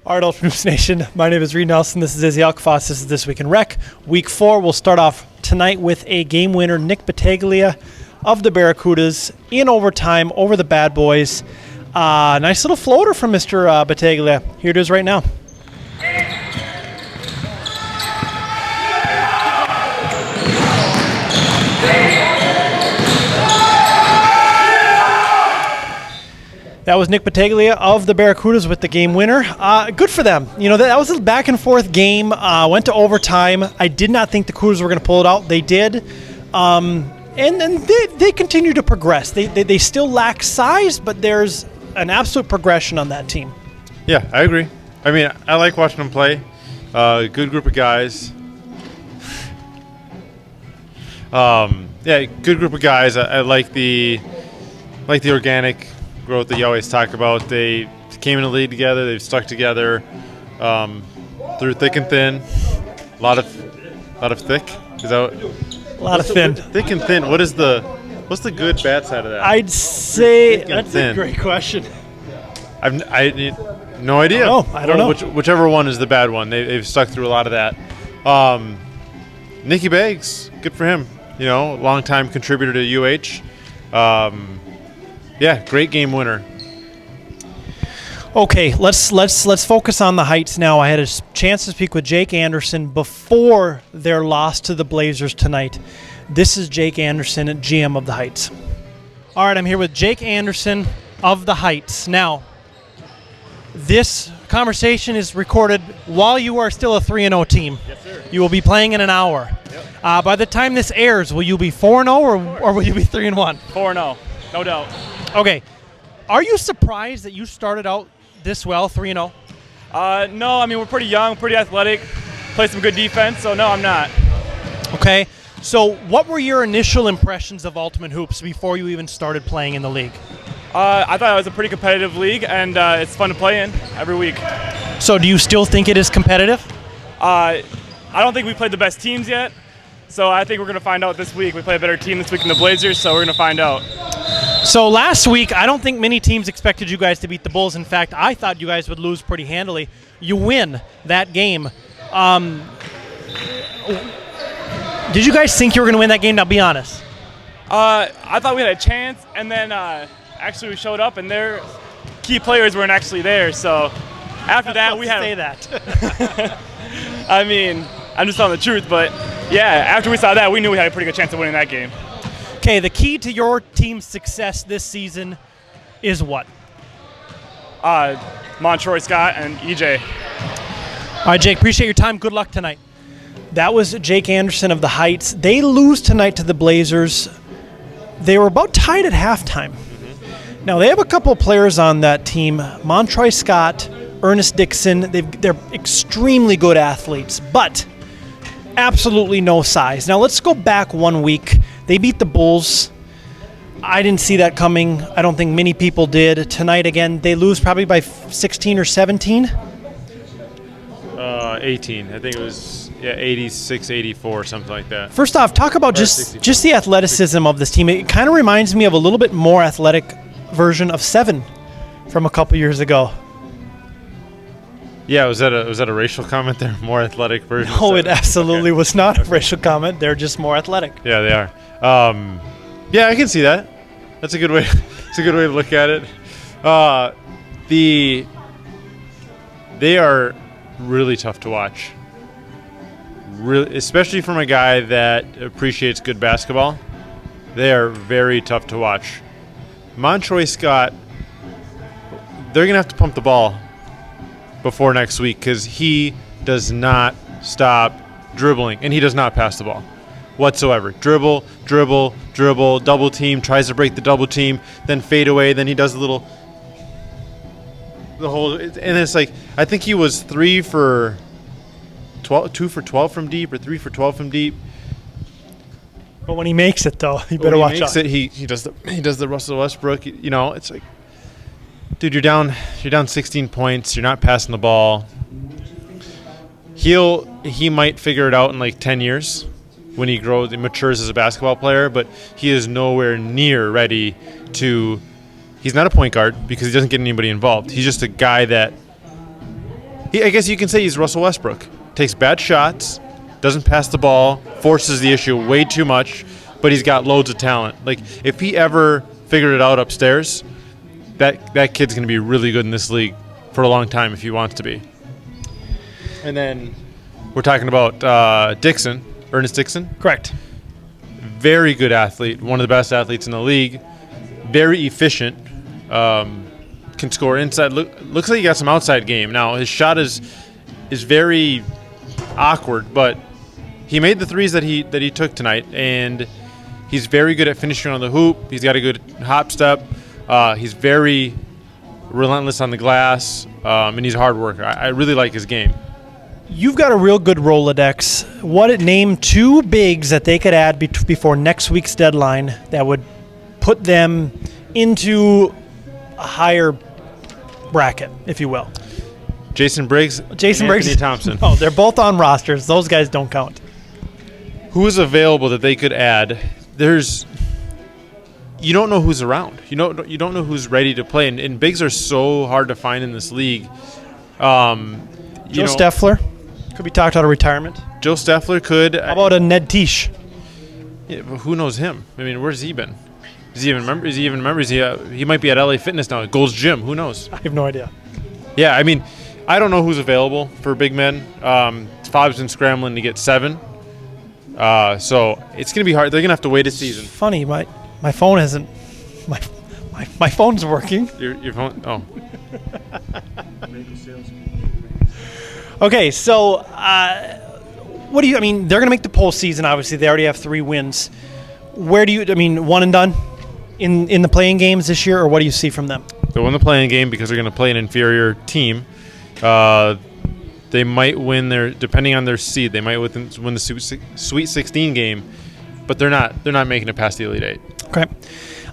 All right, Ultra Hoops Nation. My name is Reed Nelson. This is Izzy Alkafas. This is This Week in Rec. Week 4, we'll start off tonight with a game winner, Nick Battaglia of the Barracudas in overtime over the Bad Boys. Nice little floater from Mr. Battaglia. Here it is right now. That was Nick Battaglia of the Barracudas with the game winner. Good for them. You know, that was a back-and-forth game. Went to overtime. I did not think the Cougars were going to pull it out. They did. And they continue to progress. They still lack size, but there's an absolute progression on that team. Yeah, I agree. I mean, I like watching them play. Good group of guys. Good group of guys. I like the organic growth that you always talk about. They came in the league together. They've stuck together through thick and thin. A lot of thick. Is that a lot of thin? Thick and thin. What's the good bad side of that? I'd say that's thin. A great question. I need no idea. I don't know. Whichever one is the bad one. They've stuck through a lot of that. Nicky Beggs, good for him. You know, longtime contributor to UH. Yeah, great game winner. Okay, let's focus on the Heights now. I had a chance to speak with Jake Anderson before their loss to the Blazers tonight. This is Jake Anderson, GM of the Heights. All right, I'm here with Jake Anderson of the Heights. Now, this conversation is recorded while you are still a 3-0 team. Yes, sir. You will be playing in an hour. Yep. By the time this airs, will you be 4-0 or will you be 3-1? 4-0, no doubt. Okay. Are you surprised that you started out this well, 3-0? No, I mean, we're pretty young, pretty athletic, play some good defense, so no, I'm not. Okay. So what were your initial impressions of Ultimate Hoops before you even started playing in the league? I thought it was a pretty competitive league, and it's fun to play in every week. So do you still think it is competitive? I don't think we played the best teams yet, so I think we're going to find out this week. We play a better team this week in the Blazers, so we're going to find out. So last week, I don't think many teams expected you guys to beat the Bulls. In fact, I thought you guys would lose pretty handily. You win that game. Did you guys think you were going to win that game? Now, be honest. I thought we had a chance, and then actually we showed up, and their key players weren't actually there. So after that, we had to say that. I mean, I'm just telling the truth, but yeah, after we saw that, we knew we had a pretty good chance of winning that game. Okay, the key to your team's success this season is what? Montroy Scott and EJ. All right, Jake, appreciate your time. Good luck tonight. That was Jake Anderson of the Heights. They lose tonight to the Blazers. They were about tied at halftime. Mm-hmm. Now, they have a couple of players on that team, Montroy Scott, Ernest Dixon. They're extremely good athletes, but absolutely no size. Now, let's go back 1 week. They beat the Bulls. I didn't see that coming. I don't think many people did. Tonight, again, they lose probably by 16 or 17. 18. I think it was 86, 84, something like that. First off, talk about just the athleticism of this team. It kind of reminds me of a little bit more athletic version of 7 from a couple years ago. Yeah, was that a racial comment there? More athletic version? No, it absolutely was not a racial comment. They're just more athletic. Yeah, they are. Yeah, I can see that. That's a good way. It's a good way to look at it. They are really tough to watch. Really, especially from a guy that appreciates good basketball. They are very tough to watch. Montroy Scott, they're gonna have to pump the ball before next week because he does not stop dribbling and he does not pass the ball whatsoever. Dribble, double team, tries to break the double team, then fade away, then he does the whole, and it's like, I think he was 2 for 12 from deep or 3 for 12 from deep. But when he makes it, though, you better watch out. He does the Russell Westbrook. You know, it's like, dude, you're down 16 points. You're not passing the ball. He might figure it out in like 10 years when he grows and matures as a basketball player, but he is nowhere near ready to. He's not a point guard because he doesn't get anybody involved. He's just a guy that I guess you can say he's Russell Westbrook. Takes bad shots, doesn't pass the ball, forces the issue way too much, but he's got loads of talent. Like, if he ever figured it out upstairs, that kid's going to be really good in this league for a long time if he wants to be. And then we're talking about Ernest Dixon. Correct. Very good athlete, one of the best athletes in the league. Very efficient. Can score inside. Looks like he got some outside game. Now, his shot is very awkward, but he made the threes that he took tonight, and he's very good at finishing on the hoop. He's got a good hop step. He's very relentless on the glass, and he's a hard worker. I really like his game. You've got a real good Rolodex. Name 2 bigs that they could add before next week's deadline that would put them into a higher bracket, if you will. Jason Briggs, Anthony Thompson. Oh, they're both on rosters. Those guys don't count. Who is available that they could add? You don't know who's around. You don't know who's ready to play, and bigs are so hard to find in this league. Joe Steffler could be talked out of retirement. Joe Steffler could. How about a Ned Tisch? Yeah, but who knows him? I mean, where's he been? Is he even a member? He might be at LA Fitness now, at Gold's Gym. Who knows? I have no idea. Yeah, I mean, I don't know who's available for big men. Fob's been scrambling to get 7. So it's going to be hard. They're going to have to wait a season. Funny, my phone hasn't. My phone's working. Your phone? Oh. Okay, so what do you? I mean, they're going to make the postseason. Obviously, they already have 3 wins. Where do you? I mean, one and done in the playing games this year, or what do you see from them? They won the playing game because they're going to play an inferior team. They might win depending on their seed. They might win the Sweet 16 game, but they're not making it past the Elite 8. Okay.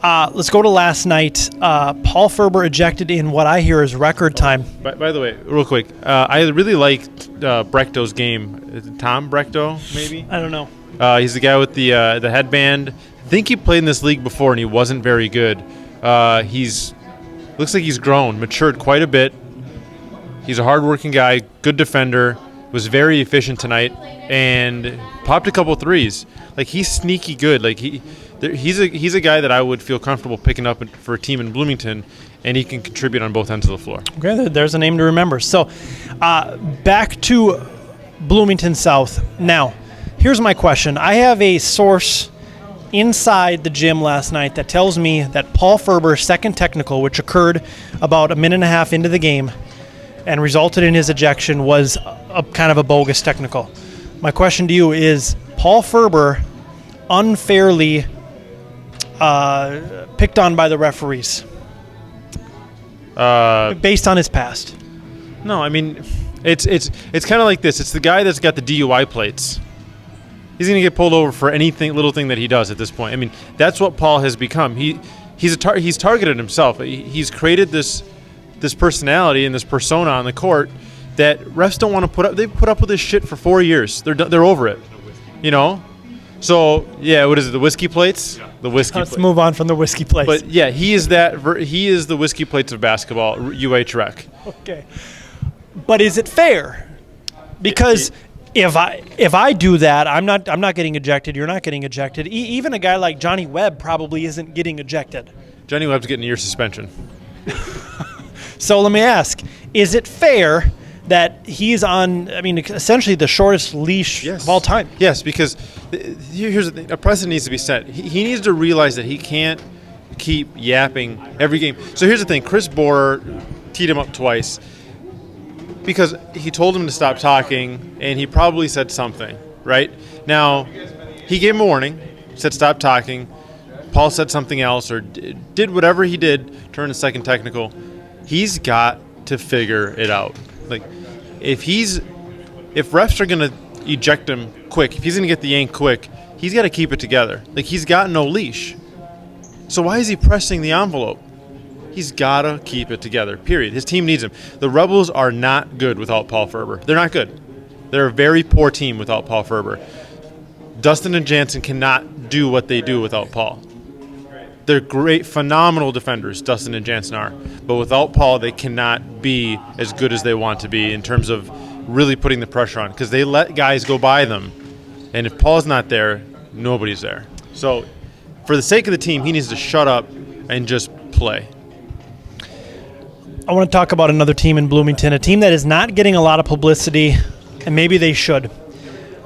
Let's go to last night. Paul Ferber ejected in what I hear is record time. By the way, real quick, I really liked Brechto's game. Is it Tom Brechto, maybe? I don't know. He's the guy with the headband. I think he played in this league before, and he wasn't very good. Looks like he's grown, matured quite a bit. He's a hard-working guy, good defender, was very efficient tonight, and popped a couple threes. Like, he's sneaky good. Like, he's a guy that I would feel comfortable picking up for a team in Bloomington, and he can contribute on both ends of the floor. Okay, there's a name to remember. So, back to Bloomington South. Now, here's my question. I have a source inside the gym last night that tells me that Paul Ferber's second technical, which occurred about a minute and a half into the game and resulted in his ejection, was a kind of a bogus technical. My question to you is, Paul Ferber unfairly picked on by the referees based on his past? No, I mean, it's kind of like this. It's the guy that's got the DUI plates. He's going to get pulled over for little thing that he does at this point. I mean, that's what Paul has become. He's targeted himself. He's created this personality and this persona on the court that refs don't want to put up. They've put up with this shit for 4 years. They're over it, you know. So yeah, what is it? The whiskey plates. Yeah. The whiskey. Let's move on from the whiskey plates. But yeah, he is the whiskey plates of basketball. Rec. Okay, but is it fair? Because if I do that, I'm not getting ejected. You're not getting ejected. Even a guy like Johnny Webb probably isn't getting ejected. Johnny Webb's getting a year suspension. So let me ask: is it fair that he's on? I mean, essentially the shortest leash of all time. Yes, because here's the thing: a precedent needs to be set. He needs to realize that he can't keep yapping every game. So here's the thing: Chris Borer teed him up twice because he told him to stop talking, and he probably said something. Right now, he gave him a warning, said stop talking. Paul said something else or did whatever he did during the second technical. He's got to figure it out. Like, if refs are going to eject him quick, if he's going to get the yank quick, he's got to keep it together. Like, he's got no leash. So why is he pressing the envelope? He's got to keep it together, period. His team needs him. The Rebels are not good without Paul Ferber. They're not good. They're a very poor team without Paul Ferber. Dustin and Jansen cannot do what they do without Paul. they're great, phenomenal defenders, Dustin and Jansen are. But without Paul, they cannot be as good as they want to be in terms of really putting the pressure on, because they let guys go by them. And if Paul's not there, nobody's there. So for the sake of the team, he needs to shut up and just play. I want to talk about another team in Bloomington, a team that is not getting a lot of publicity, and maybe they should.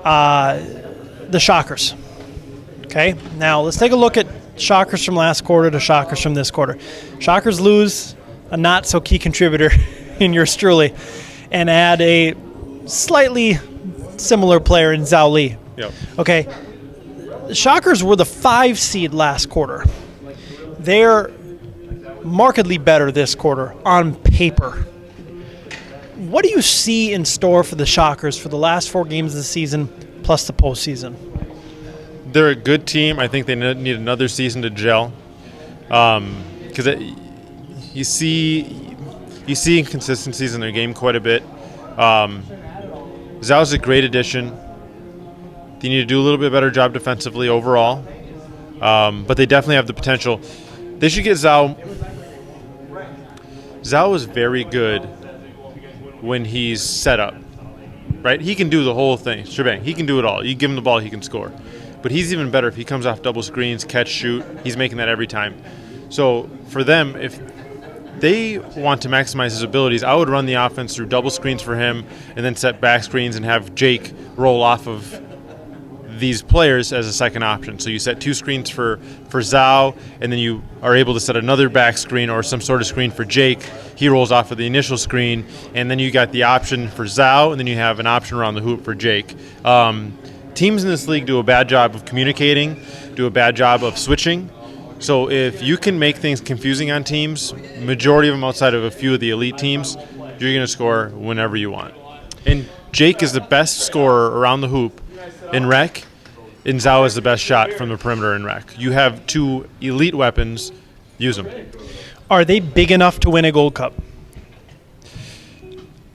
The Shockers. Okay, now let's take a look at Shockers from last quarter to Shockers from this quarter. Shockers lose a not-so-key contributor in yours truly and add a slightly similar player in Zhao Li. Yep. Okay, the Shockers were the 5 seed last quarter. They're markedly better this quarter on paper. What do you see in store for the Shockers for the last 4 games of the season plus the postseason? They're a good team. I think they need another season to gel. Because you see inconsistencies in their game quite a bit. Zhao's a great addition. They need to do a little bit better job defensively overall. But they definitely have the potential. They should get Zhao. Zhao is very good when he's set up. Right? He can do the whole thing. Shebang. He can do it all. You give him the ball, he can score. But he's even better if he comes off double screens, catch, shoot. He's making that every time. So for them, if they want to maximize his abilities, I would run the offense through double screens for him and then set back screens and have Jake roll off of these players as a second option. So you set 2 screens for Zhao, and then you are able to set another back screen or some sort of screen for Jake. He rolls off of the initial screen, and then you got the option for Zhao, and then you have an option around the hoop for Jake. Teams in this league do a bad job of communicating, do a bad job of switching. So if you can make things confusing on teams, majority of them outside of a few of the elite teams, you're going to score whenever you want. And Jake is the best scorer around the hoop in rec, and Zhao is the best shot from the perimeter in rec. You have 2 elite weapons, use them. Are they big enough to win a Gold Cup?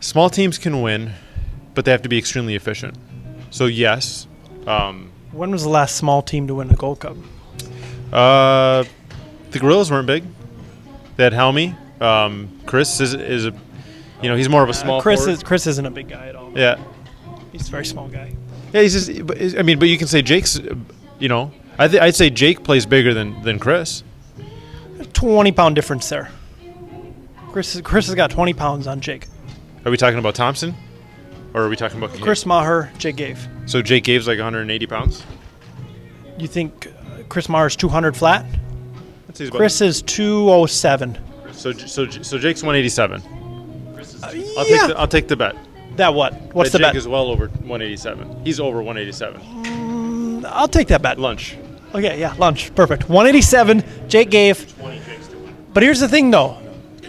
Small teams can win, but they have to be extremely efficient. So yes. When was the last small team to win a Gold Cup? The Gorillas weren't big. They had Helmy. Chris is a, he's more of a small forward. Chris isn't a big guy at all. Yeah. He's a very small guy. Yeah, he's just. But you can say Jake's. I'd say Jake plays bigger than Chris. 20-pound difference there. Chris has got 20 pounds on Jake. Are we talking about Thompson, or are we talking about Chris Maher, Jake Gave? So Jake Gave's like 180 pounds. You think Chris Maher's 200 flat? Chris is 207. So Jake's 187. I'll take the bet. That what? What's the bet? Jake is well over 187. He's over 187. I'll take that bet. Lunch. Okay, yeah, lunch. Perfect. 187, Jake Gave. But here's the thing, though.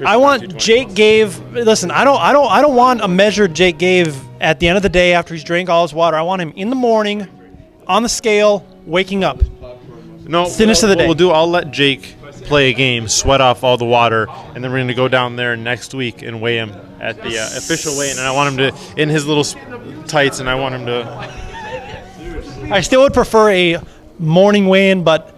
I want Jake Gave. Listen, I don't want a measured Jake Gave at the end of the day after he's drank all his water. I want him in the morning, on the scale, waking up. No, finish of the day. What we'll do, I'll let Jake play a game, sweat off all the water, and then we're going to go down there next week and weigh him at the official weigh-in. And I want him to, in his little tights, and I want him to. I still would prefer a morning weigh-in, but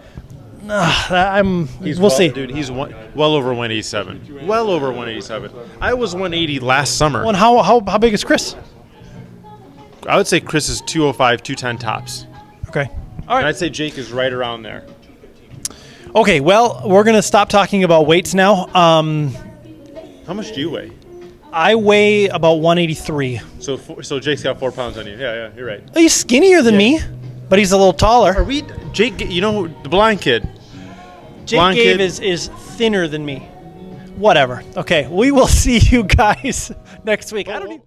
we'll see. Dude, he's well over 187. Well over 187. I was 180 last summer. Well, and how big is Chris? I would say Chris is 205, 210 tops. Okay. All right. And I'd say Jake is right around there. Okay, well, we're going to stop talking about weights now. How much do you weigh? I weigh about 183. So Jake's got 4 pounds on you. Yeah, you're right. He's skinnier than me, but he's a little taller. Jake, the blind kid. Jake Gave is thinner than me. Whatever. Okay, we will see you guys next week. I don't even...